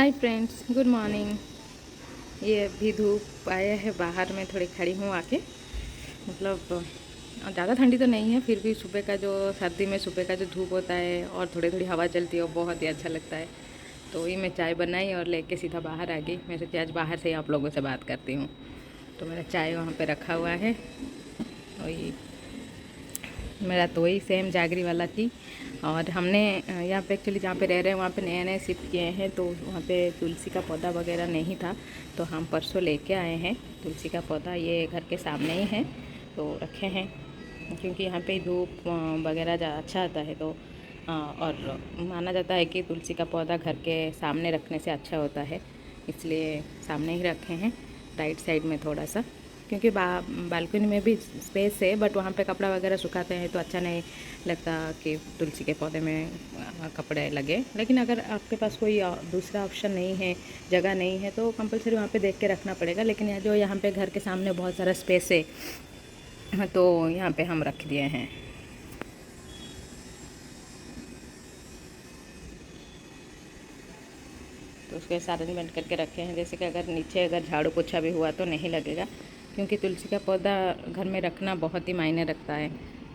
Hi friends, good morning. ये अभी धूप आया है, बाहर में थोड़ी खड़ी हूँ आके। मतलब ज़्यादा ठंडी तो नहीं है, फिर भी सुबह का जो सर्दी में सुबह का जो धूप होता है और थोड़ी थोड़ी हवा चलती है वो बहुत ही अच्छा लगता है। तो वही मैं चाय बनाई और लेके सीधा बाहर आ गई। मैं सोची आज बाहर से ही आप लोगों से बात करती हूँ। तो मेरा चाय वहाँ पे रखा हुआ है। वही मेरा तो वही सेम जागरी वाला थी। और हमने यहाँ पे एक्चुअली जहाँ पे रह रहे हैं वहाँ पे नए नए शिफ्ट किए हैं, तो वहाँ पे तुलसी का पौधा वगैरह नहीं था। तो हम परसों लेके आए हैं तुलसी का पौधा। ये घर के सामने ही है तो रखे हैं, क्योंकि यहाँ पे धूप वगैरह अच्छा आता है। तो और माना जाता है कि तुलसी का पौधा घर के सामने रखने से अच्छा होता है, इसलिए सामने ही रखे हैं, राइट साइड में थोड़ा सा। क्योंकि बालकनी में भी स्पेस है, बट वहाँ पे कपड़ा वगैरह सुखाते हैं तो अच्छा नहीं लगता कि तुलसी के पौधे में कपड़े लगे। लेकिन अगर आपके पास कोई दूसरा ऑप्शन नहीं है, जगह नहीं है, तो कंपलसरी वहाँ पे देख के रखना पड़ेगा। लेकिन यहाँ पे घर के सामने बहुत सारा स्पेस है, तो यहाँ पे हम रख दिए हैं। तो उसके साथ अरेंजमेंट करके रखे हैं, जैसे कि अगर नीचे अगर झाड़ू पोछा भी हुआ तो नहीं लगेगा। क्योंकि तुलसी का पौधा घर में रखना बहुत ही मायने रखता है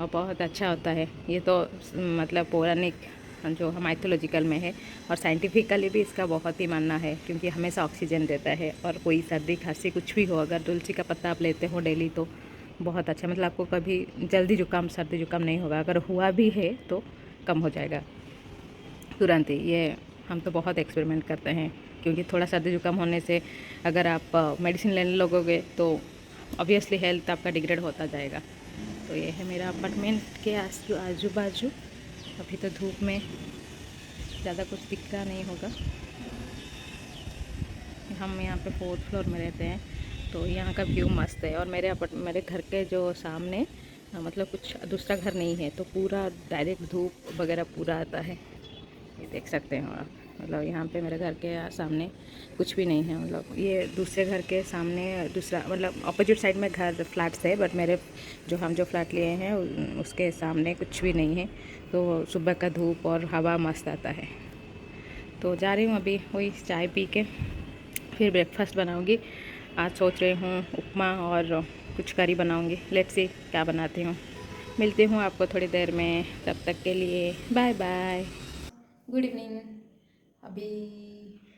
और बहुत अच्छा होता है। ये तो मतलब पौराणिक जो माइथोलॉजिकल में है, और साइंटिफिकली भी इसका बहुत ही मानना है, क्योंकि हमेशा ऑक्सीजन देता है। और कोई सर्दी खांसी कुछ भी हो, अगर तुलसी का पत्ता आप लेते हो डेली तो बहुत अच्छा, मतलब आपको कभी जल्दी जुकाम सर्दी जुकाम नहीं होगा। अगर हुआ भी है तो कम हो जाएगा तुरंत ही। ये हम तो बहुत एक्सपेरिमेंट करते हैं, क्योंकि थोड़ा सर्दी जुकाम होने से अगर आप मेडिसिन लेने लगोगे तो ऑब्वियसली हेल्थ आपका डिग्रेड होता जाएगा। तो ये है मेरा अपार्टमेंट के आजू बाजू। अभी तो धूप में ज़्यादा कुछ दिख रहा नहीं होगा। हम यहाँ पे 4th फ्लोर में रहते हैं, तो यहाँ का व्यू मस्त है। और मेरे घर के जो सामने मतलब कुछ दूसरा घर नहीं है, तो पूरा डायरेक्ट धूप वगैरह पूरा आता है। ये देख सकते हो आप। मतलब यहाँ पे मेरे घर के सामने कुछ भी नहीं है। मतलब ये दूसरे घर के सामने दूसरा मतलब अपोजिट साइड में घर फ्लैट्स है, बट मेरे हम जो फ्लैट लिए हैं उसके सामने कुछ भी नहीं है। तो सुबह का धूप और हवा मस्त आता है। तो जा रही हूँ अभी वही चाय पी के, फिर ब्रेकफास्ट बनाऊँगी। आज सोच रही हूँ उपमा और कुछ करी बनाऊँगी। लेट्स सी क्या बनाती हूँ। मिलती हूँ आपको थोड़ी देर में, तब तक के लिए बाय बाय। Good evening. अभी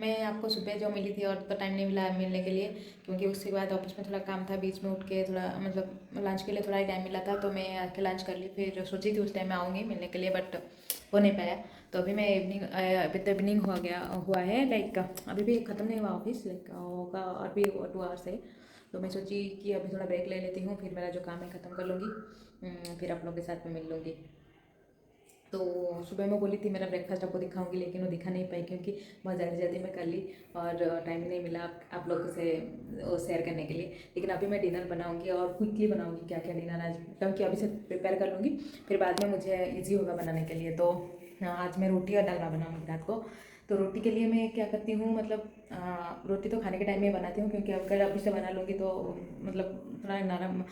मैं आपको सुबह जो मिली थी और तो टाइम नहीं मिला मिलने के लिए, क्योंकि उसके बाद ऑफिस में थोड़ा काम था, बीच में उठ के थोड़ा मतलब लंच के लिए थोड़ा ही टाइम मिला था, तो मैं आके लंच कर ली। फिर सोची थी उस टाइम में आऊँगी मिलने के लिए, बट हो नहीं पाया। तो अभी मैं अभी तो इवनिंग हुआ है, लाइक अभी भी ख़त्म नहीं हुआ ऑफिस, लाइक होगा और भी 2 आवर्स है। तो मैं सोची कि अभी थोड़ा ब्रेक ले लेती हूँ, फिर मेरा जो काम है ख़त्म कर लूँगी, फिर आप लोगों के साथ में मिल लूँगी। तो सुबह मैं बोली थी मेरा ब्रेकफास्ट आपको दिखाऊंगी, लेकिन वो दिखा नहीं पाई, क्योंकि बहुत जल्दी जल्दी में कर ली और टाइम नहीं मिला आप लोगों से शेयर करने के लिए। लेकिन अभी मैं डिनर बनाऊंगी और क्विकली बनाऊंगी क्या क्या डिनर आज, क्योंकि अभी से प्रिपेयर कर लूँगी, फिर बाद में मुझे ईजी होगा बनाने के लिए। तो आज मैं रोटी और डालना बनाऊँगी रात को। तो रोटी के लिए मैं क्या करती हूँ, मतलब रोटी तो खाने के टाइम में बनाती हूँ, क्योंकि अगर अभी से बना लूँगी तो मतलब थोड़ा नरम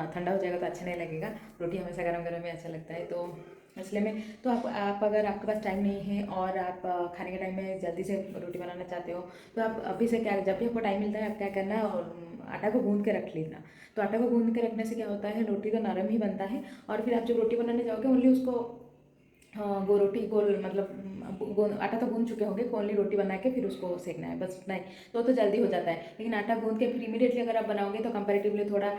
ठंडा हो जाएगा तो अच्छा नहीं लगेगा। रोटी हमेशा गरम गरम में अच्छा लगता है, तो इसलिए मैं तो आप अगर आपके पास टाइम नहीं है और आप खाने के टाइम में जल्दी से रोटी बनाना चाहते हो, तो आप अभी से क्या, जब भी आपको टाइम मिलता है आप क्या करना है, और आटा को गूंद के रख लेना। तो आटा को गूंद के रखने से क्या होता है, रोटी तो नरम ही बनता है। और फिर आप जब रोटी बनाने जाओगे ओनली उसको हाँ, वो रोटी गोल मतलब आटा तो गूंद चुके होंगे, ओनली रोटी बना के फिर उसको सेकना है, बस इतना ही। तो जल्दी हो जाता है। लेकिन आटा गूंद के फिर इमीडिएटली अगर आप बनाओगे तो कंपैरेटिवली थोड़ा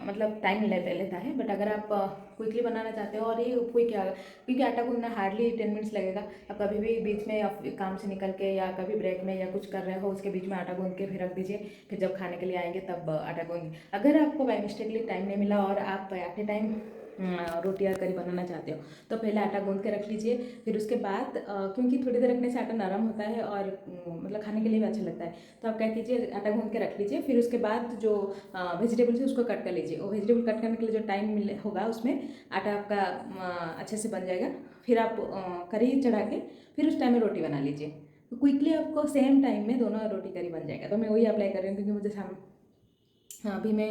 मतलब टाइम लेता है। बट अगर आप क्विकली बनाना चाहते हो, और ये क्विक क्या, क्योंकि आटा गूंदना हार्डली 10 मिनट्स लगेगा। आप कभी भी बीच में आप काम से निकल के या कभी ब्रेक में या कुछ कर रहे हो, उसके बीच में आटा गूंद के फिर रख दीजिए, फिर जब खाने के लिए आएंगे तब आटा गूंद। अगर आपको बाई मिस्टेकली टाइम नहीं मिला और आप एट ए टाइम रोटी या करी बनाना चाहते हो, तो पहले आटा गूंद के रख लीजिए। फिर उसके बाद क्योंकि थोड़ी देर रखने से आटा नरम होता है और मतलब खाने के लिए भी अच्छा लगता है, तो आप क्या कीजिए, आटा गूंद के रख लीजिए। फिर उसके बाद जो वेजिटेबल्स है उसको कट कर लीजिए। वो वेजिटेबल कट करने के लिए जो टाइम मिले होगा उसमें आटा आपका अच्छे से बन जाएगा। फिर आप करी चढ़ा के फिर उस टाइम में रोटी बना लीजिए। तो क्विकली आपको सेम टाइम में दोनों रोटी करी बन जाएगा। तो मैं वही अप्लाई कर रही हूँ, क्योंकि मुझे हाँ, अभी मैं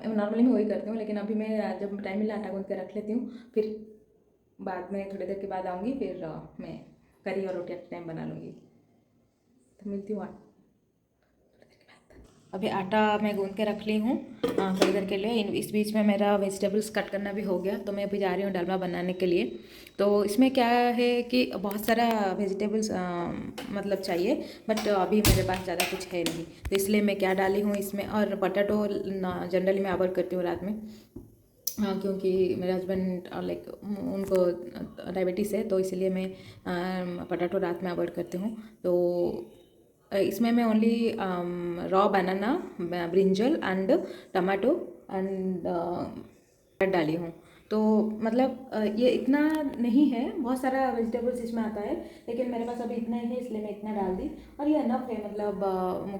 नॉर्मली मैं वही करती हूँ, लेकिन अभी मैं जब टाइम मिला आटा गूंद के रख लेती हूँ। फिर बाद में थोड़ी देर के बाद आऊँगी, फिर मैं करी और रोटी टाइम बना लूँगी। मिलती हूँ। अभी आटा मैं गूंद के रख ली हूँ थोड़ी देर के लिए। इस बीच में मेरा वेजिटेबल्स कट करना भी हो गया, तो मैं अभी जा रही हूँ डालमा बनाने के लिए। तो इसमें क्या है कि बहुत सारा वेजिटेबल्स मतलब चाहिए, बट अभी मेरे पास ज़्यादा कुछ है नहीं, तो इसलिए मैं क्या डाली हूँ इसमें। और पोटैटो जनरली मैं अवॉइड करती हूँ रात में, हाँ, क्योंकि मेरे हस्बैंड लाइक उनको डायबिटीज़ है, तो इसलिए मैं पोटैटो रात में अवॉइड करती हूँ। तो इसमें मैं only raw banana, brinjal and tomato and डाली हूँ। तो मतलब ये इतना नहीं है, बहुत सारा वेजिटेबल्स इसमें आता है, लेकिन मेरे पास अभी इतना ही है, इसलिए मैं इतना डाल दी। और ये अनफ है, मतलब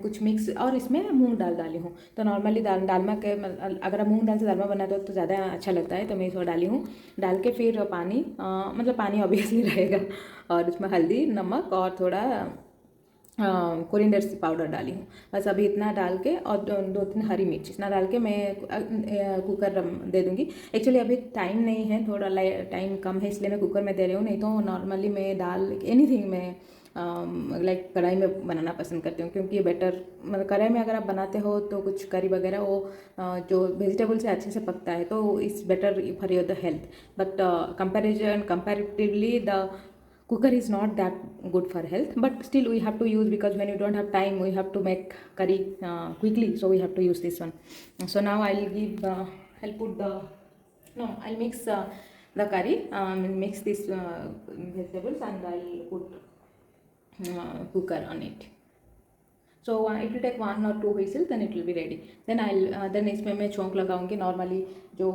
कुछ मिक्स। और इसमें मूंग दाल डाली हूँ। तो नॉर्मली दालमा के अगर आप मूंग दाल से दालमा बनाते हो तो ज़्यादा अच्छा लगता है, तो मैं थोड़ा डाली हूँ। डाल के फिर पानी, मतलब पानी ऑब्वियसली रहेगा, और उसमें हल्दी, नमक और थोड़ा कोरिएंडर पाउडर डाली हूँ। बस अभी इतना डाल के, और दो तीन हरी मिर्च इतना डाल के मैं कुकर दे दूँगी। एक्चुअली अभी टाइम नहीं है, थोड़ा टाइम कम है, इसलिए मैं कुकर में दे रही हूँ। नहीं तो नॉर्मली मैं दाल एनीथिंग में लाइक कढ़ाई में बनाना पसंद करती हूँ, क्योंकि ये बेटर, मतलब कढ़ाई में अगर आप बनाते हो तो कुछ करी वगैरह वो जो वेजिटेबल से अच्छे से पकता है, तो it's better for your the health. But comparatively the cooker is not that good for health, but still we have to use, because when you don't have time we have to make curry quickly, so we have to use this one. So now I'll put the, no, I'll mix the curry, mix this vegetables, and I'll put cooker on it. So it will take 1 or 2 whistles, then it will be ready. Then then इसमें मैं छोंक लगाऊंगी normally, जो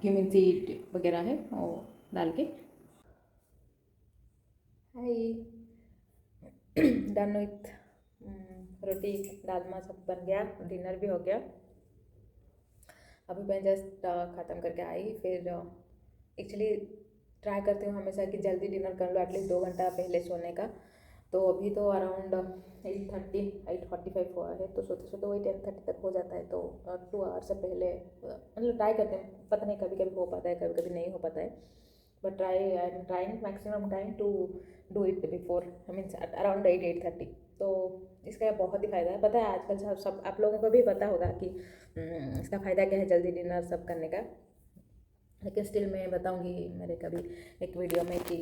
cumin seed वगैरह है वो डाल के। हाय, done with रोटी दालमा सब बन गया, डिनर भी हो गया। अभी मैं जस्ट ख़त्म करके आई। फिर एक्चुअली ट्राई करती हूँ हमेशा कि जल्दी डिनर कर लो, एटलीस्ट 2 घंटा पहले सोने का। तो अभी तो अराउंड 8:45 हुआ है, तो सोते सोते वही 10:30 तक हो जाता है। तो 2 आवर से पहले मतलब ट्राई करते हैं, पता नहीं कभी कभी हो पाता है, कभी कभी नहीं हो पाता है, but I am trying maximum time to do it before, I means around 8:30। तो इसका बहुत ही फ़ायदा है, पता है आजकल सब आप लोगों को भी पता होगा कि इसका फ़ायदा क्या है जल्दी डिनर सब करने का। लेकिन स्टिल मैं बताऊंगी मेरे कभी एक वीडियो में कि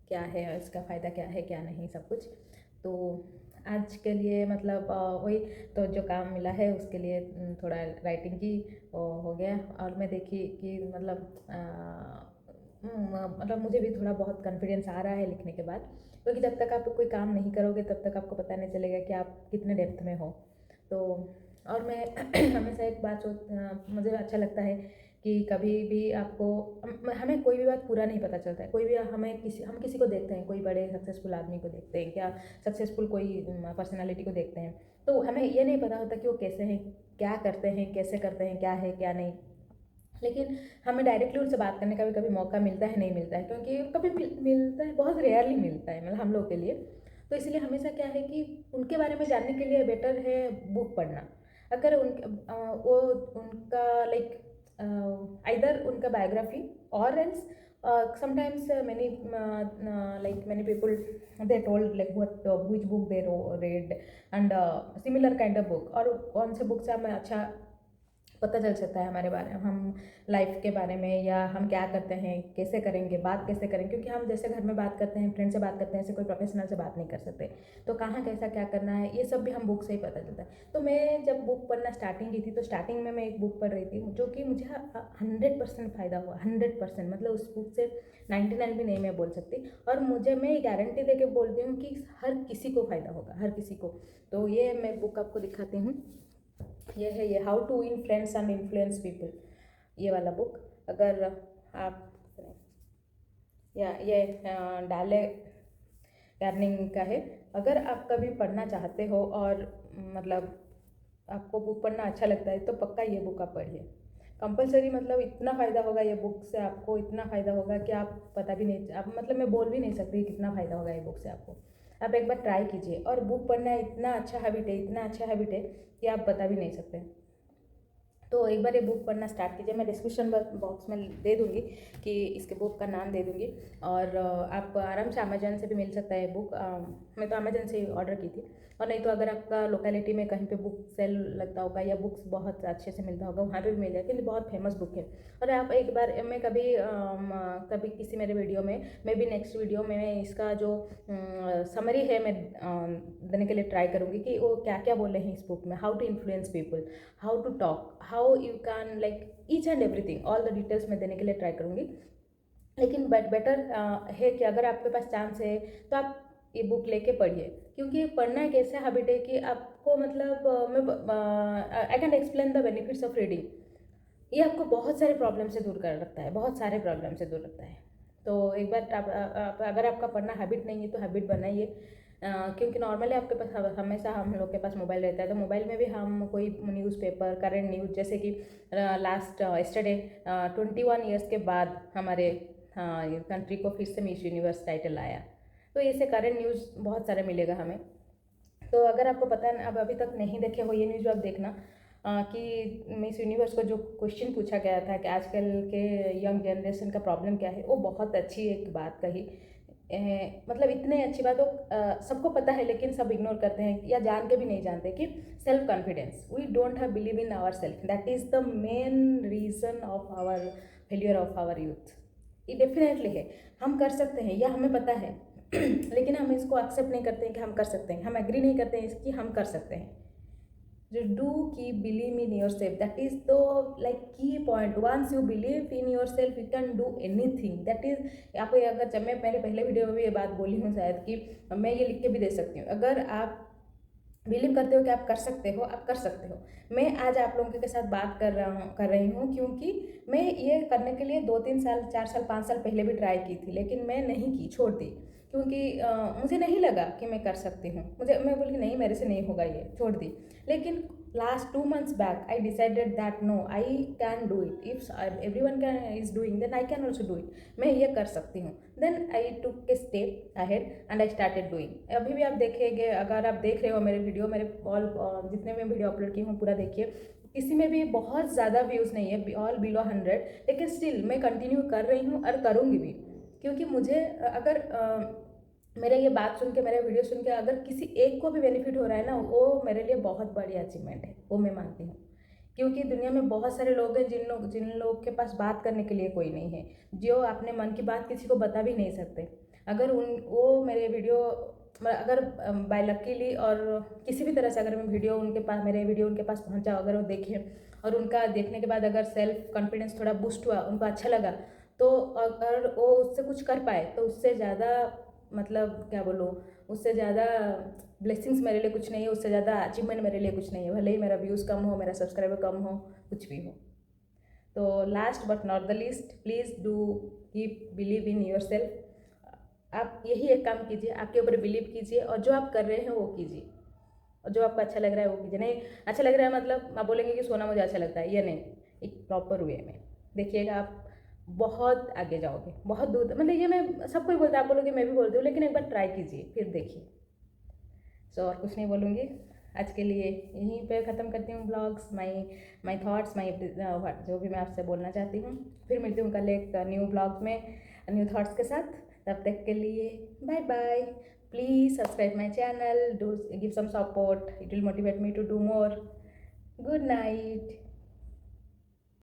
क्या है इसका फ़ायदा, क्या है क्या नहीं, सब कुछ। तो आज के लिए मतलब वही, तो जो काम मिला है उसके लिए थोड़ा राइटिंग की हो गया। और मैं देखी कि मतलब मुझे भी थोड़ा बहुत कॉन्फिडेंस आ रहा है लिखने के बाद, क्योंकि जब तक आप कोई काम नहीं करोगे तब तक आपको पता नहीं चलेगा कि आप कितने डेप्थ में हो। तो और मैं हमेशा एक बात मुझे अच्छा लगता है कि कभी भी आपको हमें कोई भी बात पूरा नहीं पता चलता है। कोई भी हम किसी को देखते हैं, कोई बड़े सक्सेसफुल आदमी को देखते हैं, क्या सक्सेसफुल कोई पर्सनालिटी को देखते हैं, तो हमें ये नहीं पता होता कि वो कैसे हैं, क्या करते हैं, कैसे करते हैं, क्या है क्या नहीं। लेकिन हमें डायरेक्टली उनसे बात करने का भी कभी मौका मिलता है नहीं मिलता है, क्योंकि कभी मिलता है, बहुत रेयरली मिलता है, मतलब हम लोग के लिए। तो इसलिए हमेशा क्या है कि उनके बारे में जानने के लिए बेटर है बुक पढ़ना। अगर वो उनका लाइक आइदर उनका बायोग्राफी, और else sometimes many people they told like what which book they read, and similar kind of book, और कौन से बुक से हमें अच्छा पता चल सकता है हमारे बारे में, हम लाइफ के बारे में, या हम क्या करते हैं, कैसे करेंगे, बात कैसे करें। क्योंकि हम जैसे घर में बात करते हैं, फ्रेंड से बात करते हैं, ऐसे कोई प्रोफेशनल से बात नहीं कर सकते। तो कहाँ कैसा क्या करना है ये सब भी हम बुक से ही पता चलता है। तो मैं जब बुक पढ़ना स्टार्टिंग की थी, तो स्टार्टिंग में मैं एक बुक पढ़ रही थी जो कि मुझे 100% फ़ायदा हुआ, 100%, मतलब उस बुक से 99 भी नहीं मैं बोल सकती। और मैं गारंटी दे के बोलती हूँ कि हर किसी को फ़ायदा होगा, हर किसी को। तो ये मैं बुक आपको दिखाती हूँ, ये है, ये how to win friends and influence people, ये वाला बुक। अगर आप या ये डाले गार्निंग का है। अगर आप कभी पढ़ना चाहते हो और मतलब आपको बुक पढ़ना अच्छा लगता है, तो पक्का ये बुक आप पढ़िए, कंपलसरी। मतलब इतना फ़ायदा होगा ये बुक से, आपको इतना फ़ायदा होगा कि आप पता भी नहीं, आप मतलब मैं बोल भी नहीं सकती कितना फ़ायदा होगा ये बुक से आपको। आप एक बार ट्राई कीजिए। और बुक पढ़ना इतना अच्छा हैबिट है, इतना अच्छा हैबिट है कि आप बता भी नहीं सकते। तो एक बार ये बुक पढ़ना स्टार्ट कीजिए। मैं डिस्क्रिप्शन बॉक्स में दे दूँगी कि इसके बुक का नाम दे दूँगी, और आप आराम से अमेजन से भी मिल सकता है बुक। मैं तो अमेजन से ही ऑर्डर की थी, और नहीं तो अगर आपका लोकेलिटी में कहीं पे बुक सेल लगता होगा या बुक्स बहुत अच्छे से मिलता होगा, वहाँ पे भी मिल जाएगी। क्योंकि बहुत फेमस बुक है। और आप एक बार, मैं कभी कभी किसी मेरे वीडियो में, मे बी नेक्स्ट वीडियो में, मैं इसका जो समरी है मैं देने के लिए ट्राई करूँगी कि वो क्या क्या बोले हैं इस बुक में, how to influence people, how to talk, how you can like each and everything, all the details मैं देने के लिए ट्राई करूँगी। लेकिन बेटर है कि अगर आपके पास चांस है तो आप ये बुक लेके पढ़िए, क्योंकि पढ़ना एक ऐसा हैबिट है कि आपको मतलब I can explain the benefits of reading. ये आपको बहुत सारे प्रॉब्लम से दूर कर रखता है, बहुत सारे प्रॉब्लम से दूर रखता है। तो एक बार अगर आपका पढ़ना हैबिट नहीं है तो हैबिट बनाइए। क्योंकि नॉर्मली आपके पास हमेशा हम लोग के पास मोबाइल रहता है, तो मोबाइल में भी हम कोई न्यूज़पेपर, करंट न्यूज़, जैसे कि लास्ट यस्टरडे 21 ईयर्स के बाद हमारे कंट्री को फिर से मिस यूनिवर्स टाइटल आया। तो इससे करंट न्यूज़ बहुत सारे मिलेगा हमें। तो अगर आपको पता है, अब अभी तक नहीं देखे हो ये न्यूज़, आप देखना कि मिस यूनिवर्स को जो क्वेश्चन पूछा गया था कि आजकल के यंग जनरेशन का प्रॉब्लम क्या है, वो बहुत अच्छी एक बात कही। मतलब इतने अच्छी बात, वो सबको पता है लेकिन सब इग्नोर करते हैं या जान के भी नहीं जानते कि self confidence, we don't have believe in our self, that is the main reason of our failure of our youth. ये डेफिनेटली है, हम कर सकते हैं, या हमें पता है लेकिन हम इसको एक्सेप्ट नहीं करते हैं कि हम कर सकते हैं, हम एग्री नहीं करते हैं इसकी हम कर सकते हैं। जो डू की believe in yourself, that is the like key point. Once you believe in yourself you can do anything, that is. आप अगर, जब मैं मेरे पहले वीडियो में भी ये बात बोली हूँ शायद, कि मैं ये लिख के भी दे सकती हूँ, अगर आप बिलीव करते हो कि आप कर सकते हो, आप कर सकते हो। मैं आज आप लोगों के साथ बात कर रही हूँ क्योंकि मैं ये करने के लिए 2-3 साल, 4 साल, 5 साल पहले भी ट्राई की थी, लेकिन मैं नहीं की, छोड़ दी। क्योंकि मुझे नहीं लगा कि मैं कर सकती हूँ, मैं बोली नहीं, मेरे से नहीं होगा, ये छोड़ दी। लेकिन last 2 months back I decided that no, I can do it, if everyone can is doing then I can also do it, मैं ये कर सकती हूँ। Then I took a step ahead and I started doing. अभी भी आप देखेंगे, अगर आप देख रहे हो मेरे वीडियो, मेरे ऑल जितने भी वीडियो अपलोड की हूँ पूरा देखिए, किसी में भी बहुत ज़्यादा व्यूज़ नहीं है, ऑल बिलो 100, लेकिन स्टिल मैं कंटिन्यू कर रही हूँ और करूँगी भी। क्योंकि मुझे अगर मेरे ये बात सुन के, मेरे वीडियो सुन के अगर किसी एक को भी बेनिफिट हो रहा है ना, वो मेरे लिए बहुत बड़ी अचीवमेंट है, वो मैं मानती हूँ। क्योंकि दुनिया में बहुत सारे लोग हैं जिन लोग के पास बात करने के लिए कोई नहीं है, जो अपने मन की बात किसी को बता भी नहीं सकते। अगर वो मेरे वीडियो, अगर बाय लकीली और किसी भी तरह से अगर मेरे वीडियो उनके पास पहुंचा, अगर वो देखें और उनका देखने के बाद अगर सेल्फ कॉन्फिडेंस थोड़ा बूस्ट हुआ, उनको अच्छा लगा, तो अगर वो उससे कुछ कर पाए, तो उससे ज़्यादा, मतलब क्या बोलूँ, उससे ज़्यादा ब्लेसिंग्स मेरे लिए कुछ नहीं है, उससे ज़्यादा अचीवमेंट मेरे लिए कुछ नहीं है, भले ही मेरा व्यूज़ कम हो, मेरा सब्सक्राइबर कम हो, कुछ भी हो। तो last but not the least, please do keep believe in your self. आप यही एक काम कीजिए, आपके ऊपर बिलीव कीजिए, और जो आप कर रहे हैं वो कीजिए, और जो आपको अच्छा लग रहा है वो कीजिए। नहीं अच्छा लग रहा है मतलब आप बोलेंगे कि सोना मुझे अच्छा लगता है, ये नहीं, एक प्रॉपर वे में देखिएगा, आप बहुत आगे जाओगे, बहुत दूर। मतलब ये मैं सबको ही बोलता, आप बोलोगे मैं भी बोलती हूँ, लेकिन एक बार ट्राई कीजिए फिर देखिए। सो और कुछ नहीं बोलूँगी, आज के लिए यहीं पे ख़त्म करती हूँ ब्लॉग्स, माई थॉट्स, जो भी मैं आपसे बोलना चाहती हूँ। फिर मिलती हूँ कल एक न्यू ब्लॉग में, न्यू थॉट्स के साथ। तब तक के लिए bye bye. Please subscribe my channel, do give some support, it will motivate me to do more. Good night.